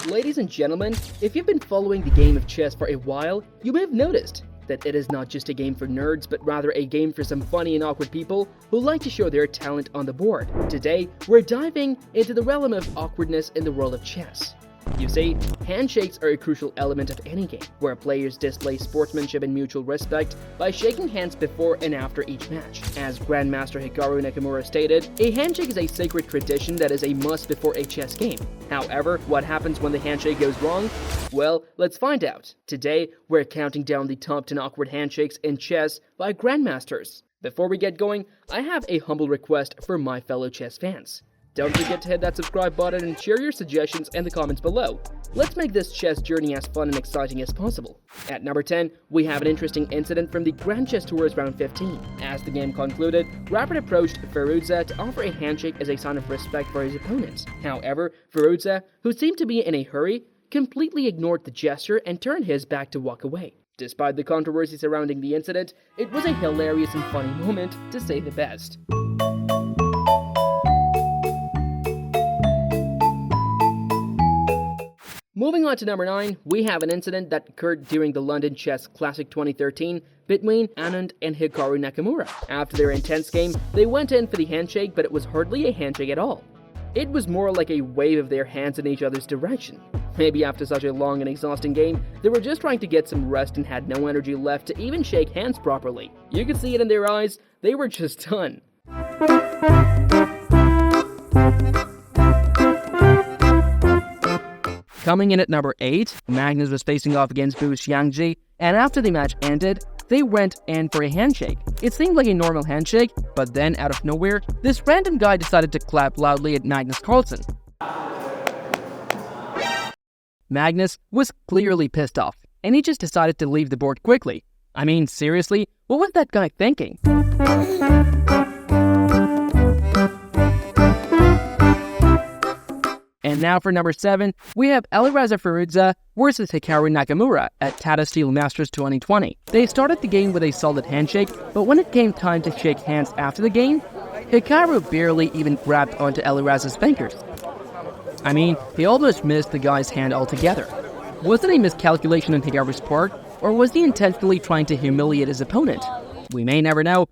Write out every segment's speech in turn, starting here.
Ladies and gentlemen, if you've been following the game of chess for a while, you may have noticed that it is not just a game for nerds, but rather a game for some funny and awkward people who like to show their talent on the board. Today, we're diving into the realm of awkwardness in the world of chess. You see, handshakes are a crucial element of any game, where players display sportsmanship and mutual respect by shaking hands before and after each match. As Grandmaster Hikaru Nakamura stated, a handshake is a sacred tradition that is a must before a chess game. However, what happens when the handshake goes wrong? Well, let's find out. Today, we're counting down the top 10 awkward handshakes in chess by Grandmasters. Before we get going, I have a humble request for my fellow chess fans. Don't forget to hit that subscribe button and share your suggestions in the comments below. Let's make this chess journey as fun and exciting as possible. At number 10, we have an interesting incident from the Grand Chess Tour's round 15. As the game concluded, Rapid approached Firouzja to offer a handshake as a sign of respect for his opponent. However, Firouzja, who seemed to be in a hurry, completely ignored the gesture and turned his back to walk away. Despite the controversy surrounding the incident, it was a hilarious and funny moment, to say the best. Moving on to number 9, we have an incident that occurred during the London Chess Classic 2013 between Anand and Hikaru Nakamura. After their intense game, they went in for the handshake, but it was hardly a handshake at all. It was more like a wave of their hands in each other's direction. Maybe after such a long and exhausting game, they were just trying to get some rest and had no energy left to even shake hands properly. You could see it in their eyes, they were just done. Coming in at number 8, Magnus was facing off against Wu Xiangji, and after the match ended, they went in for a handshake. It seemed like a normal handshake, but then out of nowhere, this random guy decided to clap loudly at Magnus Carlsen. Magnus was clearly pissed off, and he just decided to leave the board quickly. I mean, seriously, what was that guy thinking? And now for number 7, we have Alireza Firouzja versus Hikaru Nakamura at Tata Steel Masters 2020. They started the game with a solid handshake, but when it came time to shake hands after the game, Hikaru barely even grabbed onto Alireza's fingers. I mean, he almost missed the guy's hand altogether. Was it a miscalculation on Hikaru's part, or was he intentionally trying to humiliate his opponent? We may never know.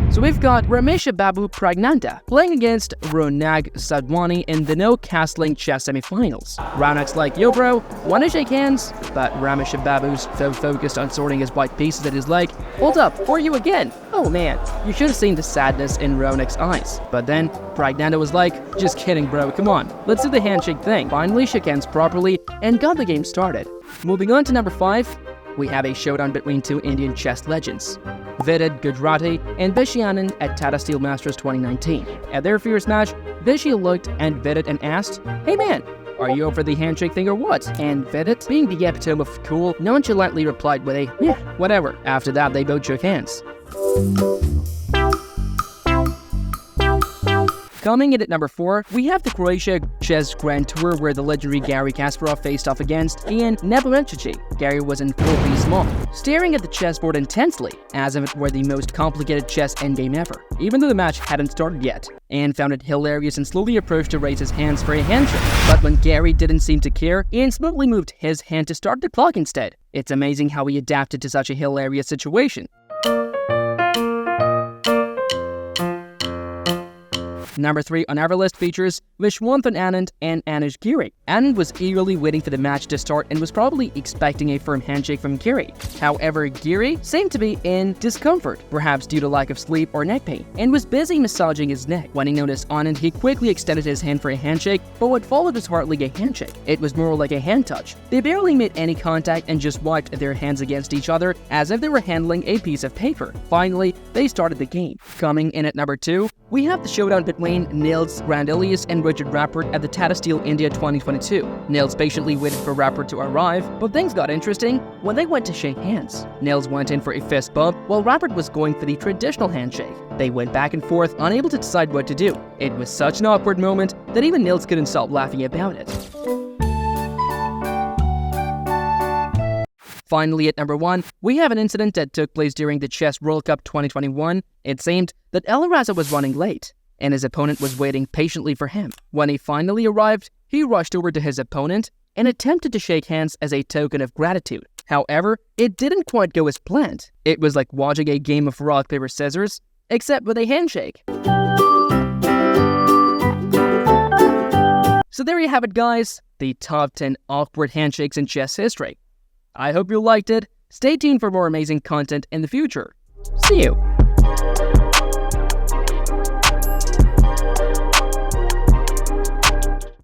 So we've got Ramesh Babu Pragnanda playing against Ronag Sadwani in the no-castling chess semifinals. Ronag's like, yo bro, wanna shake hands? But Ramesh Babu's so focused on sorting his white pieces that he's like, hold up, for you again? Oh man, you should have seen the sadness in Ronag's eyes. But then Pragnanda was like, just kidding bro, come on, let's do the handshake thing. Finally shook hands properly and got the game started. Moving on to number 5, we have a showdown between two Indian chess legends, Vidit Gujrati and Vishy Anand at Tata Steel Masters 2019. At their fierce match, Vishy looked at Vidit and asked, hey man, are you over the handshake thing or what? And Vidit, being the epitome of cool, nonchalantly replied with a, yeah, whatever. After that, they both shook hands. Coming in at number 4, we have the Croatia Chess Grand Tour where the legendary Garry Kasparov faced off against Ian Nebojicic. Gary was in full beast mode, staring at the chessboard intensely, as if it were the most complicated chess endgame ever, even though the match hadn't started yet. Ian found it hilarious and slowly approached to raise his hands for a handshake. But when Gary didn't seem to care, Ian smoothly moved his hand to start the clock instead. It's amazing how he adapted to such a hilarious situation. Number 3 on our list features Vishwanthan Anand and Anish Giri. Anand was eagerly waiting for the match to start and was probably expecting a firm handshake from Giri. However, Giri seemed to be in discomfort, perhaps due to lack of sleep or neck pain, and was busy massaging his neck. When he noticed Anand, he quickly extended his hand for a handshake, but what followed was hardly a handshake. It was more like a hand touch. They barely made any contact and just wiped their hands against each other as if they were handling a piece of paper. Finally, they started the game. Coming in at number 2, we have the showdown between Nils Grandelius and Richard Rappert at the Tata Steel India 2022. Nils patiently waited for Rappert to arrive, but things got interesting when they went to shake hands. Nils went in for a fist bump, while Rappert was going for the traditional handshake. They went back and forth, unable to decide what to do. It was such an awkward moment that even Nils couldn't stop laughing about it. Finally, at number 1, we have an incident that took place during the Chess World Cup 2021. It seemed that Alireza was running late. and his opponent was waiting patiently for him. When he finally arrived, he rushed over to his opponent and attempted to shake hands as a token of gratitude. However, it didn't quite go as planned. It was like watching a game of rock, paper, scissors, except with a handshake. So there you have it, guys, the top 10 awkward handshakes in chess history. I hope you liked it. Stay tuned for more amazing content in the future. See you!